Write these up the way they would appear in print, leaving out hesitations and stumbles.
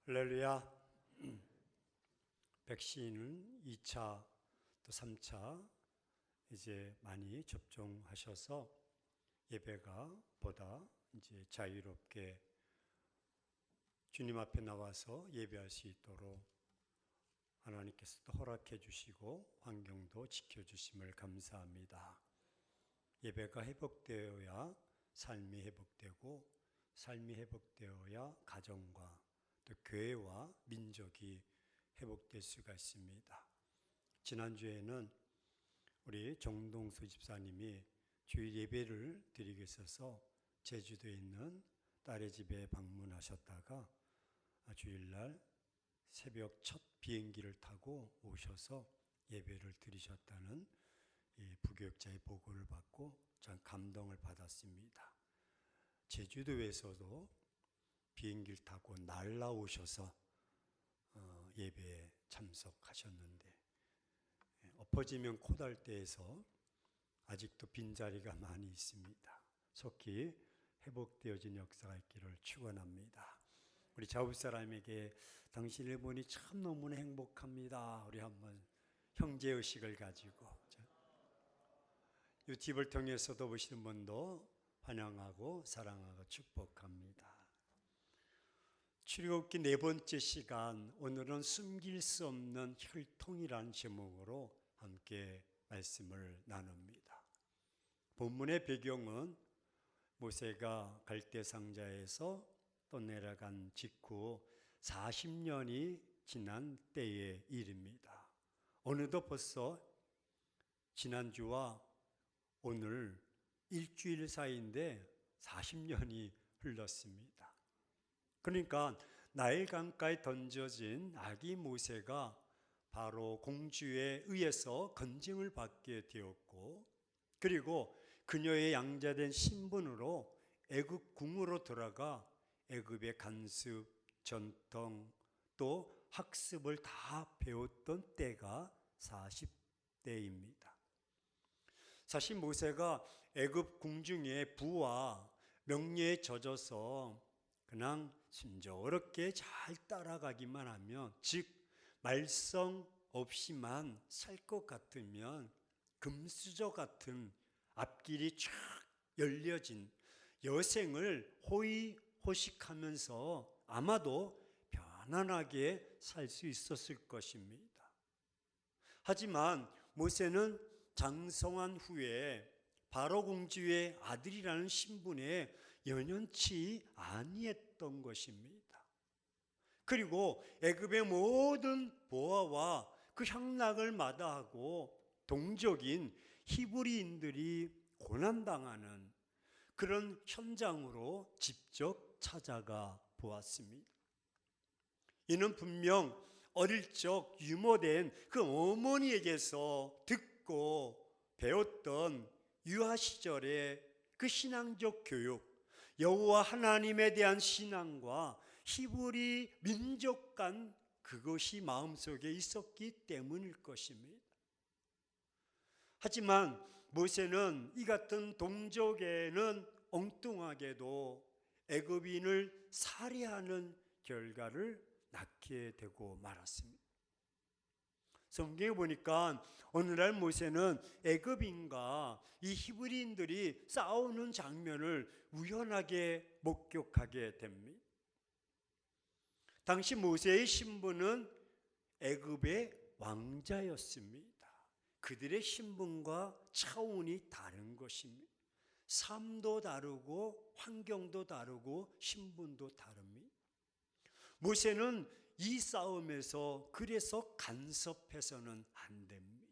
할렐루야. 백신은 2차 또 3차 이제 많이 접종하셔서 예배가 보다 이제 자유롭게 주님 앞에 나와서 예배할 수 있도록 하나님께서 또 허락해 주시고 환경도 지켜주심을 감사합니다. 예배가 회복되어야 삶이 회복되고 삶이 회복되어야 가정과 또 교회와 민족이 회복될 수가 있습니다. 지난주에는 우리 정동수 집사님이 주일 예배를 드리기 위해서 제주도에 있는 딸의 집에 방문하셨다가 주일날 새벽 첫 비행기를 타고 오셔서 예배를 드리셨다는 이 부교육자의 보고를 받고 참 감동을 받았습니다. 제주도에서도 비행기를 타고 날라오셔서 예배에 참석하셨는데 엎어지면 코달대에서 아직도 빈자리가 많이 있습니다. 속히 회복되어진 역사가 있기를 축원합니다. 우리 자우사람에게 당신을 보니 참 너무나 행복합니다. 우리 한번 형제의식을 가지고 유튜브를 통해서도 보시는 분도 환영하고 사랑하고 축복합니다. 출애굽기 네 번째 시간, 오늘은 숨길 수 없는 혈통이라는 제목으로 함께 말씀을 나눕니다. 본문의 배경은 모세가 갈대상자에서 떠내려간 직후 40년이 지난 때의 일입니다. 어느덧 벌써 지난주와 오늘 일주일 사이인데 40년이 흘렀습니다. 그러니까 나일 강가에 던져진 아기 모세가 바로 공주에 의해서 건증을 받게 되었고, 그리고 그녀의 양자된 신분으로 애굽 궁으로 들어가 애굽의 간습, 전통 또 학습을 다 배웠던 때가 40대입니다. 사실 모세가 애굽 궁중의 부와 명예에 젖어서 그냥 순조롭게 잘 따라가기만 하면, 즉 말썽 없이만 살 것 같으면 금수저 같은 앞길이 쫙 열려진 여생을 호의호식하면서 아마도 편안하게 살 수 있었을 것입니다. 하지만 모세는 장성한 후에 바로 공주의 아들이라는 신분에 연연치 아니했던 것입니다. 그리고 애굽의 모든 보아와 그 향락을 마다하고 동족인 히브리인들이 고난당하는 그런 현장으로 직접 찾아가 보았습니다. 이는 분명 어릴 적 유모된 그 어머니에게서 듣고 배웠던 유아 시절의 그 신앙적 교육, 여호와 하나님에 대한 신앙과 히브리 민족 간 그것이 마음속에 있었기 때문일 것입니다. 하지만 모세는 이 같은 동족에는 엉뚱하게도 애굽인을 살해하는 결과를 낳게 되고 말았습니다. 성경에 보니까 오늘날 모세는 애굽인과 이 히브리인들이 싸우는 장면을 우연하게 목격하게 됩니다. 당시 모세의 신분은 애굽의 왕자였습니다. 그들의 신분과 차원이 다른 것입니다. 삶도 다르고 환경도 다르고 신분도 다릅니다. 모세는 이 싸움에서 그래서 간섭해서는 안 됩니다.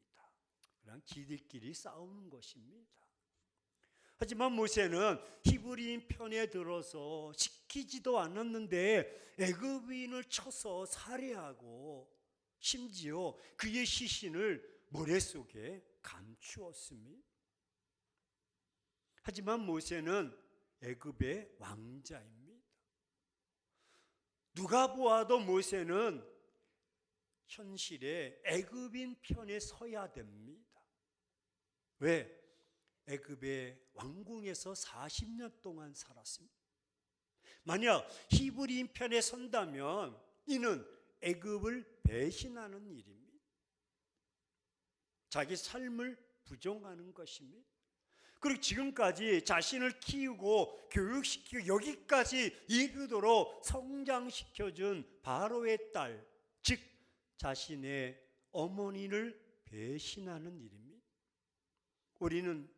그냥 지들끼리 싸우는 것입니다. 하지만 모세는 히브리인 편에 들어서 시키지도 않았는데 애굽인을 쳐서 살해하고 심지어 그의 시신을 모래 속에 감추었습니다. 하지만 모세는 애굽의 왕자입니다. 누가 보아도 모세는 현실에 애굽인 편에 서야 됩니다. 왜? 애굽의 왕궁에서 40년 동안 살았습니다. 만약 히브리인 편에 선다면 이는 애굽을 배신하는 일입니다. 자기 삶을 부정하는 것입니다. 그리고 지금까지 자신을 키우고 교육시키고 여기까지 이르도록 성장시켜준 바로의 딸, 즉 자신의 어머니를 배신하는 일입니다. 우리는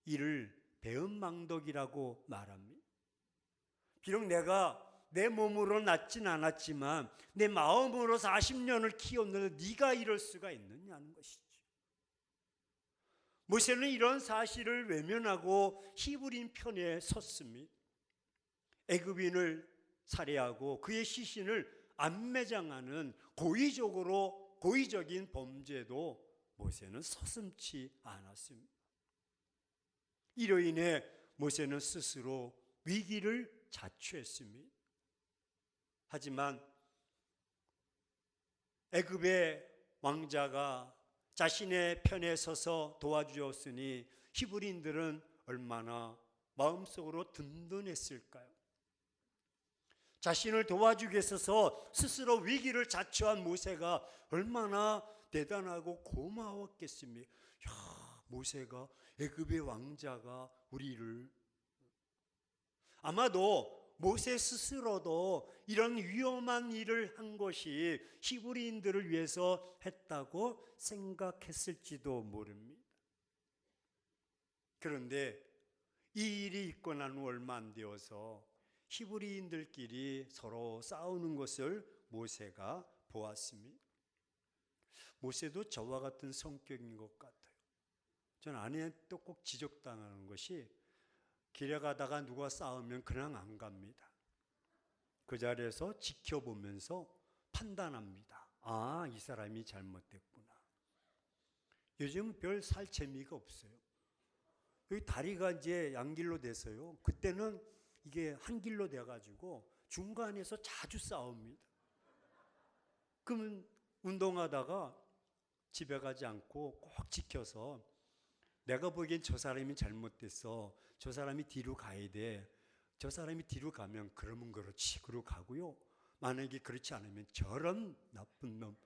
이를 배은망덕이라고 말합니다. 비록 내가 내 몸으로 낳진 않았지만 내 마음으로 40년을 키웠는데 네가 이럴 수가 있느냐는 것이죠. 모세는 이런 사실을 외면하고 히브리인 편에 섰습니다. 애굽인을 살해하고 그의 시신을 안매장하는 고의적인 범죄도 모세는 서슴지 않았습니다. 이로 인해 모세는 스스로 위기를 자초했습니다. 하지만 애굽의 왕자가 자신의 편에 서서 도와주었으니 히브리인들은 얼마나 마음속으로 든든했을까요? 자신을 도와주기 위해서 스스로 위기를 자초한 모세가 얼마나 대단하고 고마웠겠습니까? 야, 모세가 애굽의 왕자가 우리를, 아마도 모세 스스로도 이런 위험한 일을 한 것이 히브리인들을 위해서 했다고 생각했을지도 모릅니다. 그런데 이 일이 있고 난 후 얼마 안 되어서 히브리인들끼리 서로 싸우는 것을 모세가 보았습니다. 모세도 저와 같은 성격인 것 같아요. 전 아내한테 꼭 지적당하는 것이, 길에 가다가 누가 싸우면 그냥 안 갑니다. 그 자리에서 지켜보면서 판단합니다. 아, 이 사람이 잘못됐구나. 요즘 별 살 재미가 없어요. 여기 다리가 이제 양길로 돼서요. 그때는 이게 한 길로 돼가지고 중간에서 자주 싸웁니다. 그러면 운동하다가 집에 가지 않고 꼭 지켜서, 내가 보기엔 저 사람이 잘못됐어, 저 사람이 뒤로 가야 돼, 저 사람이 뒤로 가면 그러면 그렇지, 그러고 가고요. 만약에 그렇지 않으면 저런 나쁜 놈,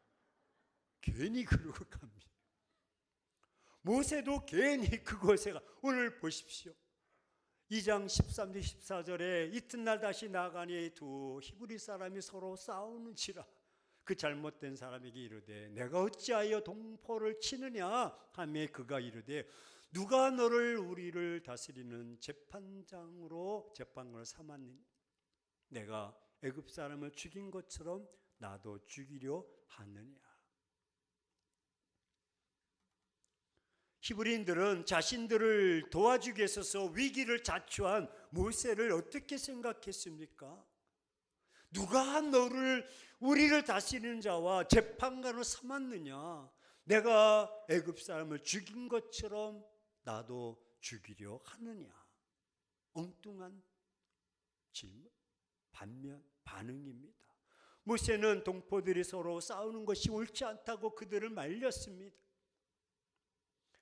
괜히 그러고 갑니다. 모세도 괜히 그곳에 가. 오늘 보십시오. 2장 13절 14절에 이튿날 다시 나가니 두 히브리 사람이 서로 싸우는지라. 그 잘못된 사람에게 이르되 내가 어찌하여 동포를 치느냐 하며 그가 이르되 누가 너를 우리를 다스리는 재판장으로 재판관을 삼았느냐. 내가 애굽 사람을 죽인 것처럼 나도 죽이려 하느냐. 히브리인들은 자신들을 도와주기 위해서 위기를 자초한 모세를 어떻게 생각했습니까? 누가 너를 우리를 다스리는 자와 재판관으로 삼았느냐. 내가 애굽 사람을 죽인 것처럼 나도 죽이려 하느냐. 엉뚱한 질문, 반응입니다. 모세는 동포들이 서로 싸우는 것이 옳지 않다고 그들을 말렸습니다.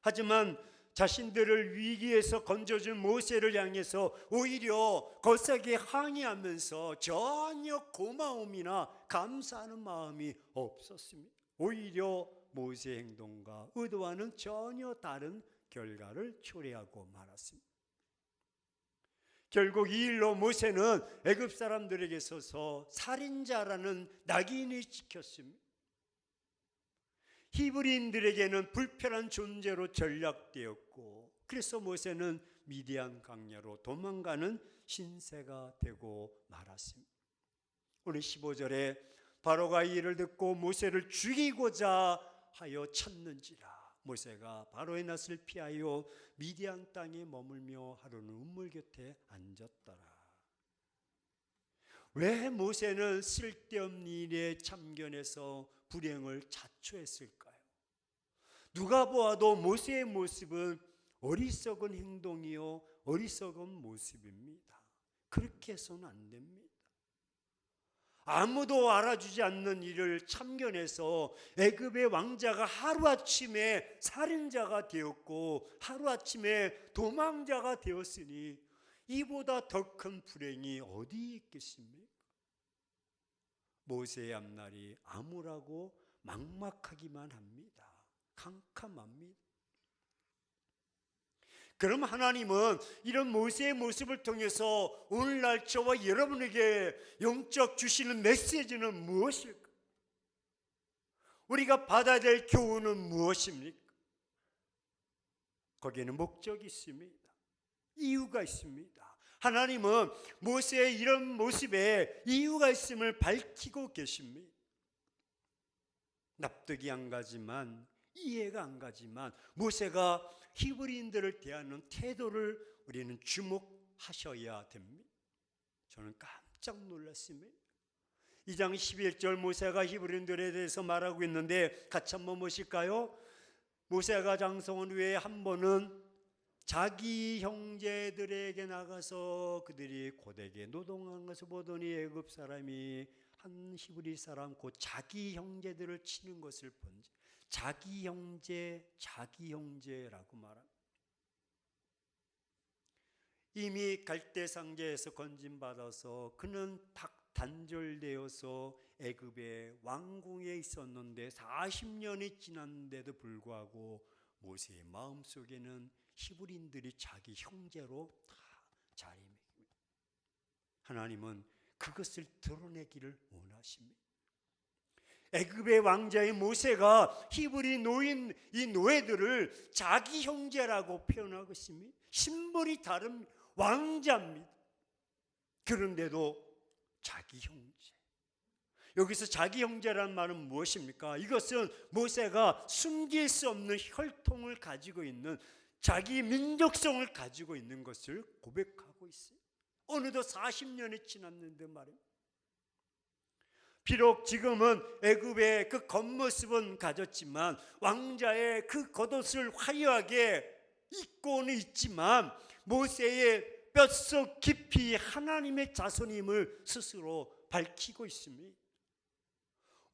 하지만 자신들을 위기에서 건져준 모세를 향해서 오히려 거세게 항의하면서 전혀 고마움이나 감사하는 마음이 없었습니다. 오히려 모세의 행동과 의도와는 전혀 다른 결과를 초래하고 말았습니다. 결국 이 일로 모세는 애굽 사람들에게 있어서 살인자라는 낙인이 찍혔습니다. 히브리인들에게는 불편한 존재로 전락되었고, 그래서 모세는 미디안 강야로 도망가는 신세가 되고 말았습니다. 오늘 15절에 바로가 이 일을 듣고 모세를 죽이고자 하여 쳤는지라. 모세가 바로의 낯을 피하여 미디안 땅에 머물며 하루는 우물 곁에 앉았더라. 왜 모세는 쓸데없는 일에 참견해서 불행을 자초했을까요? 누가 보아도 모세의 모습은 어리석은 행동이요 어리석은 모습입니다. 그렇게 해서는 안 됩니다. 아무도 알아주지 않는 일을 참견해서 애굽의 왕자가 하루아침에 살인자가 되었고 하루아침에 도망자가 되었으니 이보다 더 큰 불행이 어디 있겠습니까? 모세의 앞날이 암울하고 막막하기만 합니다. 캄캄합니다. 그럼 하나님은 이런 모세의 모습을 통해서 오늘날 저와 여러분에게 영적 주시는 메시지는 무엇일까? 우리가 받아야 될 교훈은 무엇입니까? 거기에는 목적이 있습니다. 이유가 있습니다. 하나님은 모세의 이런 모습에 이유가 있음을 밝히고 계십니다. 납득이 안 가지만, 이해가 안 가지만 모세가 히브리인들을 대하는 태도를 우리는 주목하셔야 됩니다. 저는 깜짝 놀랐습니다. 2장 11절 모세가 히브리인들에 대해서 말하고 있는데 같이 한번 보실까요? 모세가 장성한 후에 한 번은 자기 형제들에게 나가서 그들이 고되게 노동하는 것을 보더니 애굽 사람이 한 히브리 사람 곧 자기 형제들을 치는 것을 본지, 자기 형제라고 말합니다. 이미 갈대상자에서 건진받아서 그는 단절되어서 애굽의 왕궁에 있었는데 40년이 지났는데도 불구하고 모세의 마음속에는 히브리인들이 자기 형제로 다 자리매깁니다. 하나님은 그것을 드러내기를 원하십니다. 애굽의 왕자의 모세가 히브리 노인 이 노예들을 자기 형제라고 표현하고 있습니다. 신분이 다른 왕자입니다. 그런데도 자기 형제. 여기서 자기 형제란 말은 무엇입니까? 이것은 모세가 숨길 수 없는 혈통을 가지고 있는 자기 민족성을 가지고 있는 것을 고백하고 있어요. 어느덧 40년이 지났는데 말입니다. 비록 지금은 애굽의 그 겉모습은 가졌지만 왕자의 그 겉옷을 화려하게 입고는 있지만 모세의 뼛속 깊이 하나님의 자손임을 스스로 밝히고 있습니다.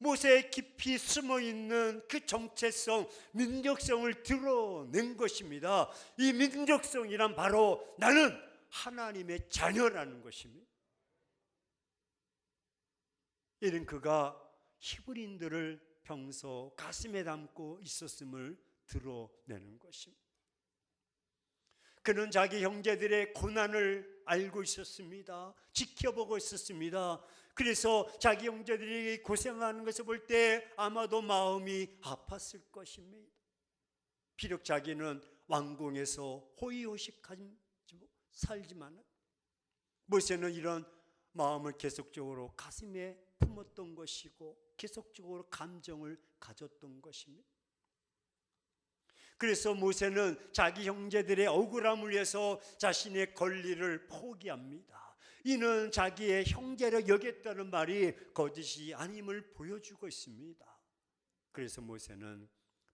모세의 깊이 숨어있는 그 정체성, 민족성을 드러낸 것입니다. 이 민족성이란 바로 나는 하나님의 자녀라는 것입니다. 이는 그가 히브리인들을 평소 가슴에 담고 있었음을 드러내는 것입니다. 그는 자기 형제들의 고난을 알고 있었습니다. 지켜보고 있었습니다. 그래서 자기 형제들이 고생하는 것을 볼 때 아마도 마음이 아팠을 것입니다. 비록 자기는 왕궁에서 호의호식하지 살지만 모세는 이런 마음을 계속적으로 가슴에 품었던 것이고 계속적으로 감정을 가졌던 것입니다. 그래서 모세는 자기 형제들의 억울함을 위해서 자신의 권리를 포기합니다. 이는 자기의 형제로 여겼다는 말이 거짓이 아님을 보여주고 있습니다. 그래서 모세는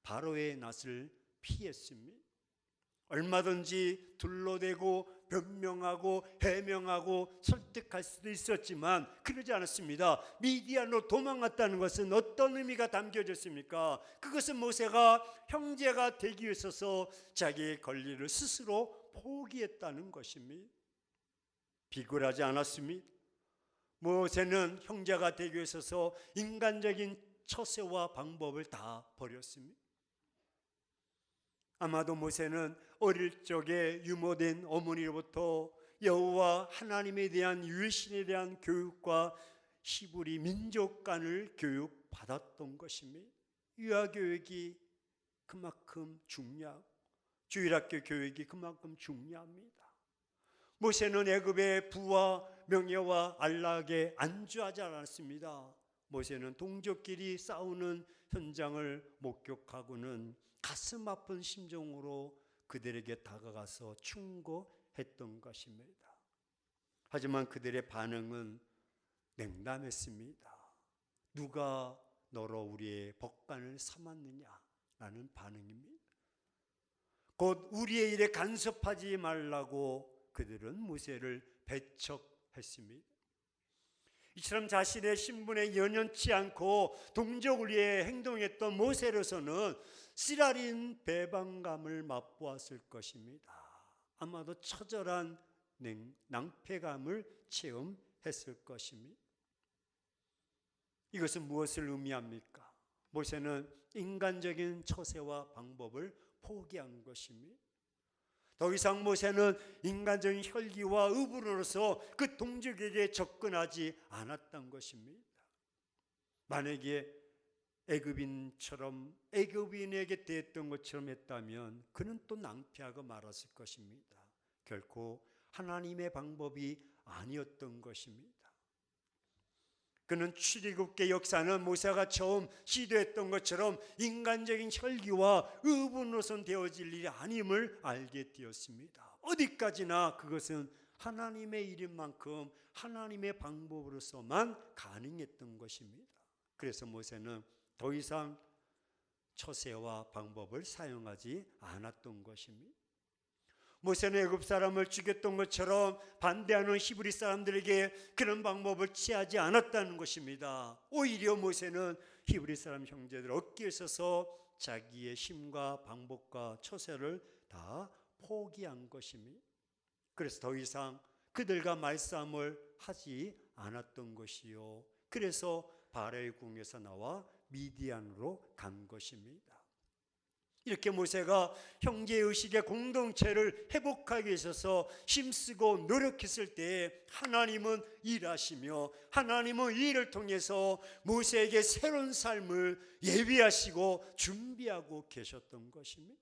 바로의 낯을 피했습니다. 얼마든지 둘러대고 변명하고 해명하고 설득할 수도 있었지만 그러지 않았습니다. 미디안으로 도망갔다는 것은 어떤 의미가 담겨져 있습니까? 그것은 모세가 형제가 되기 위해서 자기의 권리를 스스로 포기했다는 것입니다. 비굴하지 않았습니다. 모세는 형제가 되기 위해서 인간적인 처세와 방법을 다 버렸습니다. 아마도 모세는 어릴 적에 유모된 어머니로부터 여호와 하나님에 대한 유일신에 대한 교육과 히브리 민족관을 교육받았던 것입니다. 유아교육이 그만큼 중요하고 주일학교 교육이 그만큼 중요합니다. 모세는 애굽의 부와 명예와 안락에 안주하지 않았습니다. 모세는 동족끼리 싸우는 현장을 목격하고는 가슴 아픈 심정으로 그들에게 다가가서 충고했던 것입니다. 하지만 그들의 반응은 냉담했습니다. 누가 너로 우리의 법관을 삼았느냐라는 반응입니다. 곧 우리의 일에 간섭하지 말라고 그들은 모세를 배척했습니다. 이처럼 자신의 신분에 연연치 않고 동족을 위해 행동했던 모세로서는 쓰라린 배반감을 맛보았을 것입니다. 아마도 처절한 낭패감을 체험했을 것입니다. 이것은 무엇을 의미합니까? 모세는 인간적인 처세와 방법을 포기한 것입니다. 더 이상 모세는 인간적인 혈기와 의분으로서 그 동족에게 접근하지 않았던 것입니다. 만약에 애굽인처럼 애굽인에게 대했던 것처럼 했다면 그는 또 낭패하고 말았을 것입니다. 결코 하나님의 방법이 아니었던 것입니다. 그는 출애굽의 역사는 모세가 처음 시도했던 것처럼 인간적인 혈기와 의분으로선 되어질 일이 아님을 알게 되었습니다. 어디까지나 그것은 하나님의 일인 만큼 하나님의 방법으로서만 가능했던 것입니다. 그래서 모세는 더 이상 처세와 방법을 사용하지 않았던 것입니다. 모세는 애굽 사람을 죽였던 것처럼 반대하는 히브리 사람들에게 그런 방법을 취하지 않았다는 것입니다. 오히려 모세는 히브리 사람 형제들 어깨에 서서 자기의 힘과 방법과 처세를 다 포기한 것입니다. 그래서 더 이상 그들과 말싸움을 하지 않았던 것이요, 그래서 바알의 궁에서 나와 미디안으로 간 것입니다. 이렇게 모세가 형제의식의 공동체를 회복하기 위해서 힘쓰고 노력했을 때 하나님은 일하시며 하나님은 이 일을 통해서 모세에게 새로운 삶을 예비하시고 준비하고 계셨던 것입니다.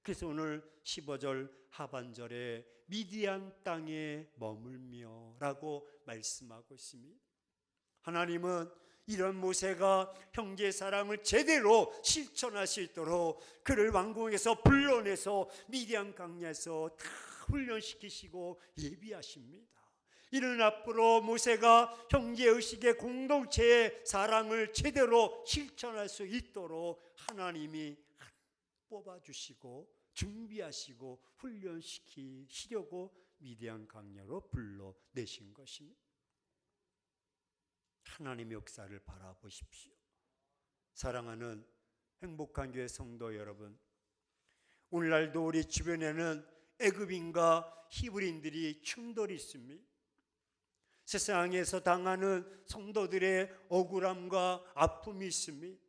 그래서 오늘 15절 하반절에 미디안 땅에 머물며 라고 말씀하고 있습니다. 하나님은 이런 모세가 형제의 사랑을 제대로 실천할 수 있도록 그를 왕궁에서 불러내서 미디안 광야에서 다 훈련시키시고 예비하십니다. 이는 앞으로 모세가 형제의식의 공동체의 사랑을 제대로 실천할 수 있도록 하나님이 뽑아주시고 준비하시고 훈련시키시려고 미디안 광야로 불러내신 것입니다. 하나님의 역사를 바라보십시오. 사랑하는 행복한 교회 성도 여러분, 오늘날도 우리 주변에는 애굽인과 히브리인들이 충돌이 있습니다. 세상에서 당하는 성도들의 억울함과 아픔이 있습니다.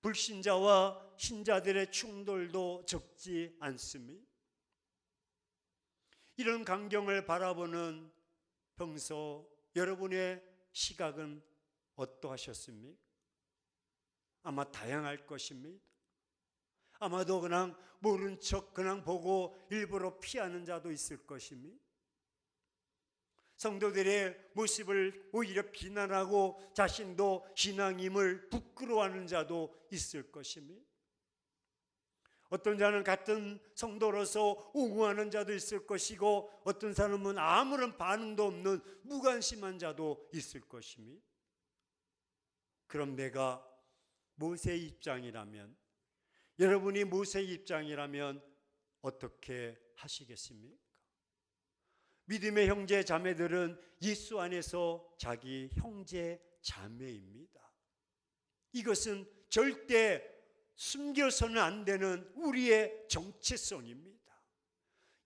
불신자와 신자들의 충돌도 적지 않습니다. 이런 광경을 바라보는 평소 여러분의 시각은 어떠하셨습니까? 아마 다양할 것입니다. 아마도 그냥 모른 척 그냥 보고 일부러 피하는 자도 있을 것입니다. 성도들의 모습을 오히려 비난하고 자신도 신앙임을 부끄러워하는 자도 있을 것입니다. 어떤 자는 같은 성도로서 옹호하는 자도 있을 것이고 어떤 사람은 아무런 반응도 없는 무관심한 자도 있을 것입니다. 그럼 내가 모세의 입장이라면, 여러분이 모세의 입장이라면 어떻게 하시겠습니까? 믿음의 형제 자매들은 예수 안에서 자기 형제 자매입니다. 이것은 절대 숨겨서는 안 되는 우리의 정체성입니다.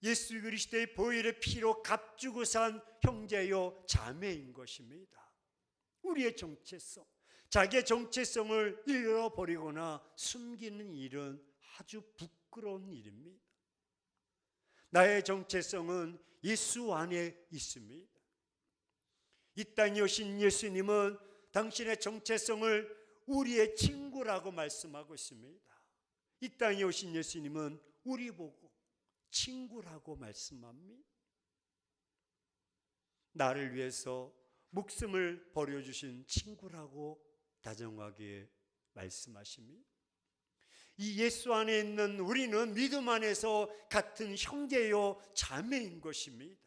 예수 그리스도의 보혈의 피로 값주고 산 형제요 자매인 것입니다. 우리의 정체성, 자기의 정체성을 잃어버리거나 숨기는 일은 아주 부끄러운 일입니다. 나의 정체성은 예수 안에 있습니다. 이 땅에 오신 예수님은 당신의 정체성을 우리의 친구라고 말씀하고 있습니다. 이 땅에 오신 예수님은 우리 보고 친구라고 말씀합니다. 나를 위해서 목숨을 버려주신 친구라고 다정하게 말씀하십니다. 이 예수 안에 있는 우리는 믿음 안에서 같은 형제요 자매인 것입니다.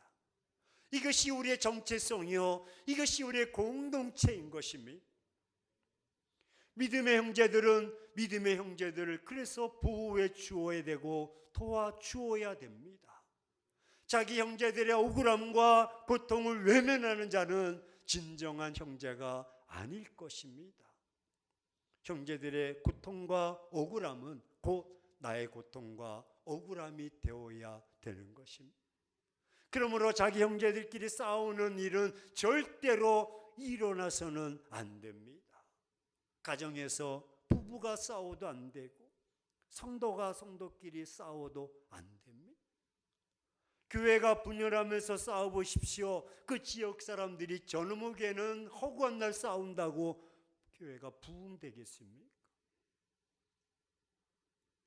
이것이 우리의 정체성이요, 이것이 우리의 공동체인 것입니다. 믿음의 형제들은 믿음의 형제들을 그래서 보호해 주어야 되고 도와주어야 됩니다. 자기 형제들의 억울함과 고통을 외면하는 자는 진정한 형제가 아닐 것입니다. 형제들의 고통과 억울함은 곧 나의 고통과 억울함이 되어야 되는 것입니다. 그러므로 자기 형제들끼리 싸우는 일은 절대로 일어나서는 안 됩니다. 가정에서 부부가 싸워도 안 되고 성도가 성도끼리 싸워도 안 됩니다. 교회가 분열하면서 싸워보십시오. 그 지역 사람들이 저놈에게는 허구한 날 싸운다고 교회가 부흥되겠습니까?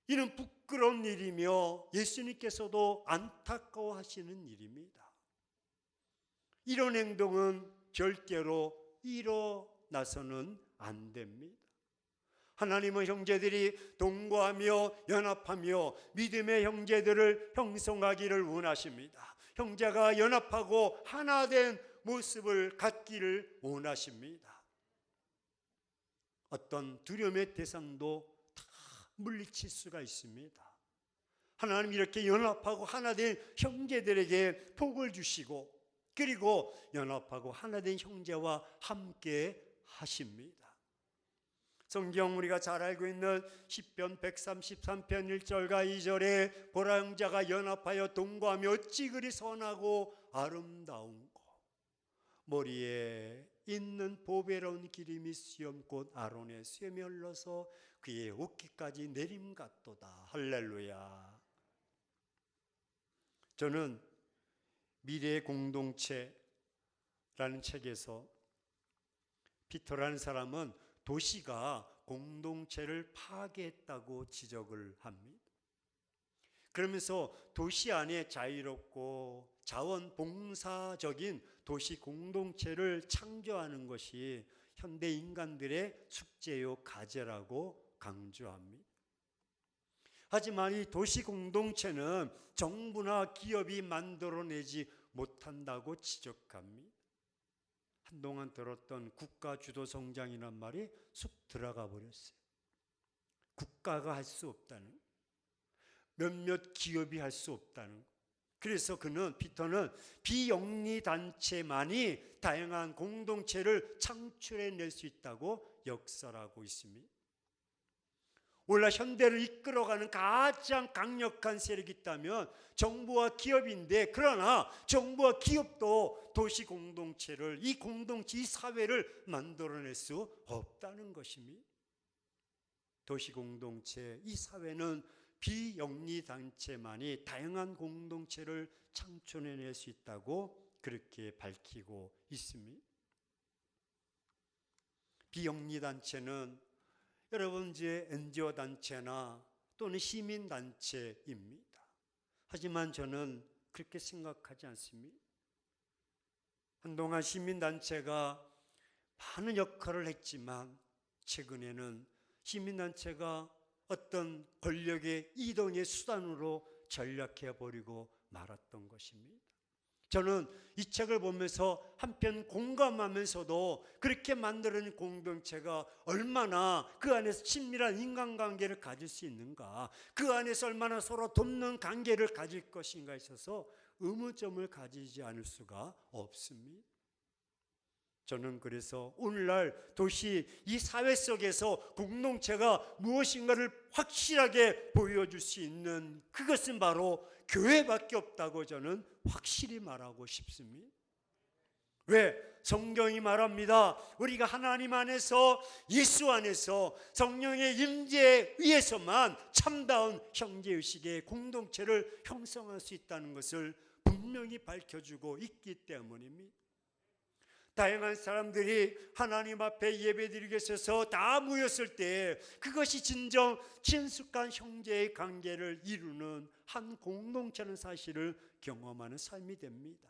이는 부끄러운 일이며 예수님께서도 안타까워하시는 일입니다. 이런 행동은 절대로 일어나서는 안 됩니다. 하나님은 형제들이 동거하며 연합하며 믿음의 형제들을 형성하기를 원하십니다. 형제가 연합하고 하나 된 모습을 갖기를 원하십니다. 어떤 두려움의 대상도 다 물리칠 수가 있습니다. 하나님 이렇게 연합하고 하나 된 형제들에게 복을 주시고 그리고 연합하고 하나 된 형제와 함께 하십니다. 성경 우리가 잘 알고 있는 시편 133편 1절과 2절에 보라 형제가 연합하여 동거하며 어찌 그리 선하고 아름다운고 머리에 있는 보배로운 기름이 수염 곧 아론의 수염이 흘러서 그의 어깨까지 내림 같도다. 할렐루야. 저는 미래의 공동체라는 책에서 피터라는 사람은 도시가 공동체를 파괴했다고 지적을 합니다. 그러면서 도시 안에 자유롭고 자원봉사적인 도시 공동체를 창조하는 것이 현대 인간들의 숙제요 과제라고 강조합니다. 하지만 이 도시 공동체는 정부나 기업이 만들어내지 못한다고 지적합니다. 한동안 들었던 국가 주도 성장이란 말이 쑥 들어가 버렸어요. 국가가 할 수 없다는, 몇몇 기업이 할 수 없다는. 그래서 피터는 비영리 단체만이 다양한 공동체를 창출해낼 수 있다고 역설하고 있습니다. 오늘날 현대를 이끌어가는 가장 강력한 세력이 있다면 정부와 기업인데, 그러나 정부와 기업도 도시 공동체를, 이 공동체, 이 사회를 만들어낼 수 없다는 것입니다. 도시 공동체, 이 사회는 비영리 단체만이 다양한 공동체를 창출해낼 수 있다고 그렇게 밝히고 있습니다. 비영리 단체는 여러분 이제 NGO 단체나 또는 시민 단체입니다. 하지만 저는 그렇게 생각하지 않습니다. 한동안 시민 단체가 많은 역할을 했지만 최근에는 시민 단체가 어떤 권력의 이동의 수단으로 전락해 버리고 말았던 것입니다. 저는 이 책을 보면서 한편 공감하면서도 그렇게 만들어낸 공동체가 얼마나 그 안에서 친밀한 인간관계를 가질 수 있는가, 그 안에서 얼마나 서로 돕는 관계를 가질 것인가에 있어서 의문점을 가지지 않을 수가 없습니다. 저는 그래서 오늘날 도시, 이 사회 속에서 공동체가 무엇인가를 확실하게 보여줄 수 있는 그것은 바로 교회밖에 없다고 저는 확실히 말하고 싶습니다. 왜? 성경이 말합니다. 우리가 하나님 안에서, 예수 안에서 성령의 임재에 의해서만 참다운 형제의식의 공동체를 형성할 수 있다는 것을 분명히 밝혀주고 있기 때문입니다. 다양한 사람들이 하나님 앞에 예배드리기 위해서 다 모였을 때 그것이 진정 친숙한 형제의 관계를 이루는 한 공동체는 사실을 경험하는 삶이 됩니다.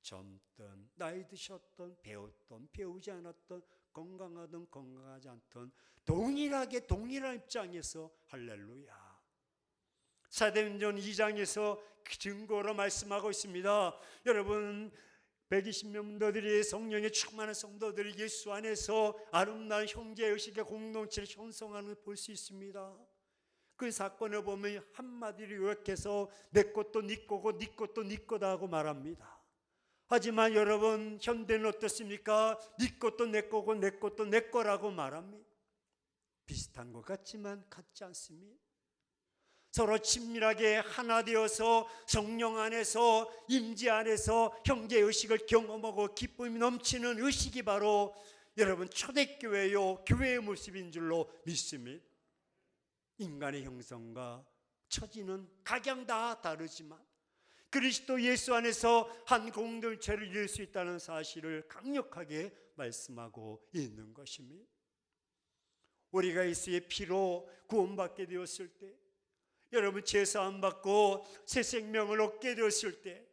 젊든 나이 드셨든 배웠든 배우지 않았든 건강하든 건강하지 않든 동일한 입장에서 할렐루야. 사도행전 2장에서 그 증거로 말씀하고 있습니다. 여러분 120명들이 성령에 충만한 성도들이 예수 안에서 아름다운 형제의식의 공동체를 형성하는 걸 볼 수 있습니다. 그 사건을 보면 한마디로 요약해서 내 것도 네 거고 네 것도 네 거다 하고 말합니다. 하지만 여러분 현대는 어떻습니까? 네 것도 내 거고 내 것도 내 거라고 말합니다. 비슷한 것 같지만 같지 않습니다. 서로 친밀하게 하나 되어서 성령 안에서, 임재 안에서 형제의식을 경험하고 기쁨이 넘치는 의식이 바로 여러분 초대교회요, 교회의 모습인 줄로 믿습니다. 인간의 형성과 처지는 각양 다 다르지만 그리스도 예수 안에서 한 공동체를 이룰 수 있다는 사실을 강력하게 말씀하고 있는 것입니다. 우리가 예수의 피로 구원받게 되었을 때, 여러분 제사함 받고 새 생명을 얻게 되었을 때,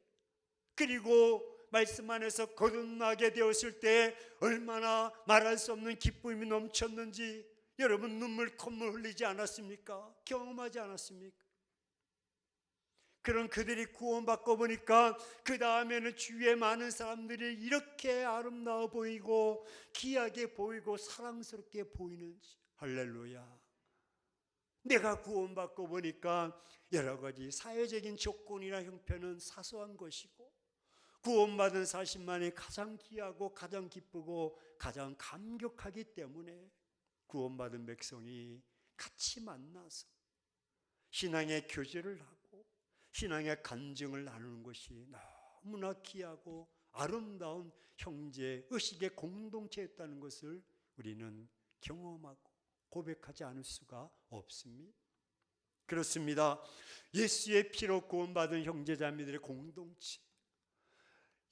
그리고 말씀 안에서 거듭나게 되었을 때 얼마나 말할 수 없는 기쁨이 넘쳤는지 여러분 눈물 콧물 흘리지 않았습니까? 경험하지 않았습니까? 그런 그들이 구원받고 보니까 그 다음에는 주위에 많은 사람들이 이렇게 아름다워 보이고 귀하게 보이고 사랑스럽게 보이는지, 할렐루야. 내가 구원받고 보니까 여러 가지 사회적인 조건이나 형편은 사소한 것이고 구원받은 사실만이 가장 귀하고 가장 기쁘고 가장 감격하기 때문에 구원받은 백성이 같이 만나서 신앙의 교제를 하고 신앙의 간증을 나누는 것이 너무나 귀하고 아름다운 형제 의식의 공동체였다는 것을 우리는 경험하고 고백하지 않을 수가 없습니다. 그렇습니다. 예수의 피로 구원받은 형제자매들의 공동체,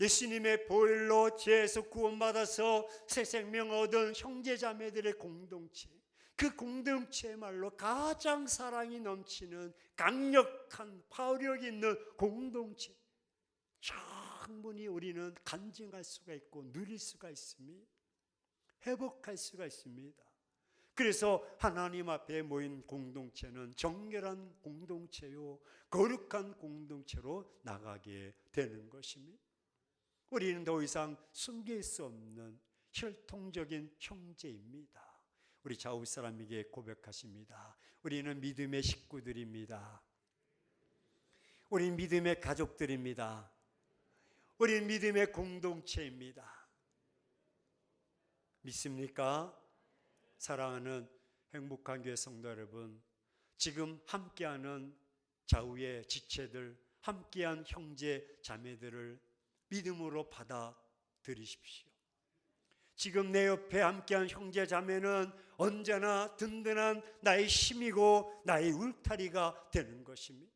예수님의 보혈로 죄에서 구원받아서 새 생명 얻은 형제자매들의 공동체, 그 공동체야말로 가장 사랑이 넘치는 강력한 파워력 있는 공동체, 충분히 우리는 간증할 수가 있고 누릴 수가 있습니다. 회복할 수가 있습니다. 그래서 하나님 앞에 모인 공동체는 정결한 공동체요, 거룩한 공동체로 나가게 되는 것입니다. 우리는 더 이상 숨길 수 없는 혈통적인 형제입니다. 우리 좌우 사람에게 고백하십니다. 우리는 믿음의 식구들입니다. 우리는 믿음의 가족들입니다. 우리는 믿음의 공동체입니다. 믿습니까? 사랑하는 행복한 교회 성도 여러분, 지금 함께하는 좌우의 지체들, 함께한 형제 자매들을 믿음으로 받아들이십시오. 지금 내 옆에 함께한 형제 자매는 언제나 든든한 나의 힘이고 나의 울타리가 되는 것입니다.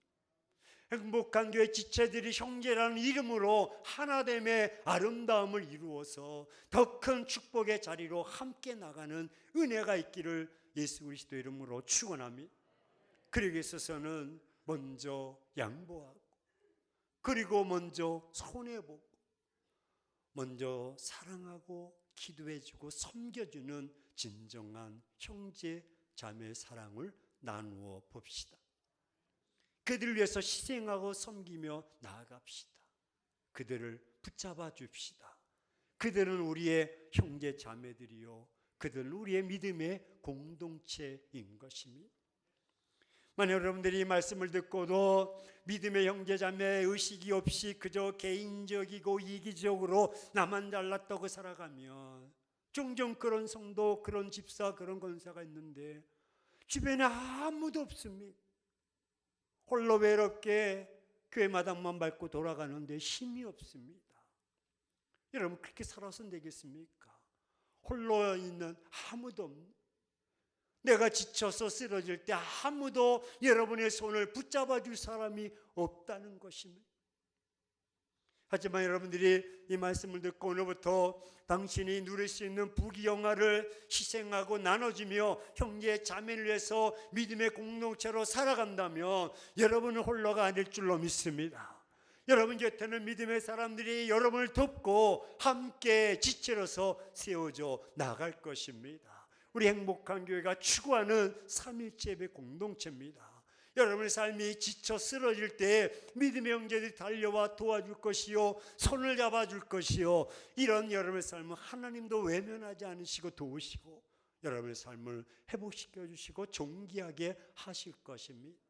행복한 교회 지체들이 형제라는 이름으로 하나됨의 아름다움을 이루어서 더 큰 축복의 자리로 함께 나가는 은혜가 있기를 예수 그리스도 이름으로 축원합니다. 그러기 위해서는 먼저 양보하고, 그리고 먼저 손해보고, 먼저 사랑하고 기도해주고 섬겨주는 진정한 형제 자매의 사랑을 나누어 봅시다. 그들을 위해서 희생하고 섬기며 나아갑시다. 그들을 붙잡아 줍시다. 그들은 우리의 형제 자매들이요, 그들은 우리의 믿음의 공동체인 것입니다. 만약 여러분들이 이 말씀을 듣고도 믿음의 형제 자매 의식이 없이 그저 개인적이고 이기적으로 나만 잘났다고 살아가면, 종종 그런 성도, 그런 집사, 그런 권사가 있는데 주변에 아무도 없습니다. 홀로 외롭게 교회 마당만 밟고 돌아가는데 힘이 없습니다. 여러분 그렇게 살아서는 되겠습니까? 홀로 있는 아무도 없는, 내가 지쳐서 쓰러질 때 아무도 여러분의 손을 붙잡아 줄 사람이 없다는 것입니다. 하지만 여러분들이 이 말씀을 듣고 오늘부터 당신이 누릴 수 있는 부귀영화를 희생하고 나눠주며 형제 자매를 위해서 믿음의 공동체로 살아간다면 여러분은 홀로가 아닐 줄로 믿습니다. 여러분 곁에는 믿음의 사람들이 여러분을 돕고 함께 지체로서 세워져 나갈 것입니다. 우리 행복한 교회가 추구하는 삼일째 예배 공동체입니다. 여러분의 삶이 지쳐 쓰러질 때 믿음의 형제들이 달려와 도와줄 것이요, 손을 잡아줄 것이요, 이런 여러분의 삶은 하나님도 외면하지 않으시고 도우시고 여러분의 삶을 회복시켜 주시고 존귀하게 하실 것입니다.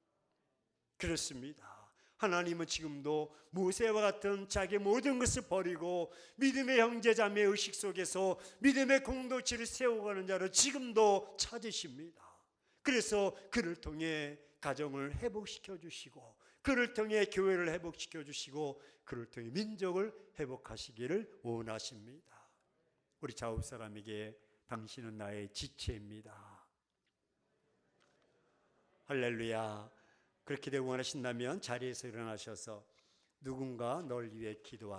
그렇습니다. 하나님은 지금도 모세와 같은 자기 모든 것을 버리고 믿음의 형제 자매의 의식 속에서 믿음의 공동체를 세워가는 자를 지금도 찾으십니다. 그래서 그를 통해 가정을 회복시켜 주시고 그를 통해 교회를 회복시켜 주시고 그를 통해 민족을 회복하시기를 원하십니다. 우리 자업 사람에게 당신은 나의 지체입니다. 할렐루야. 그렇게 되고 원하신다면 자리에서 일어나셔서 누군가 널 위해 기도하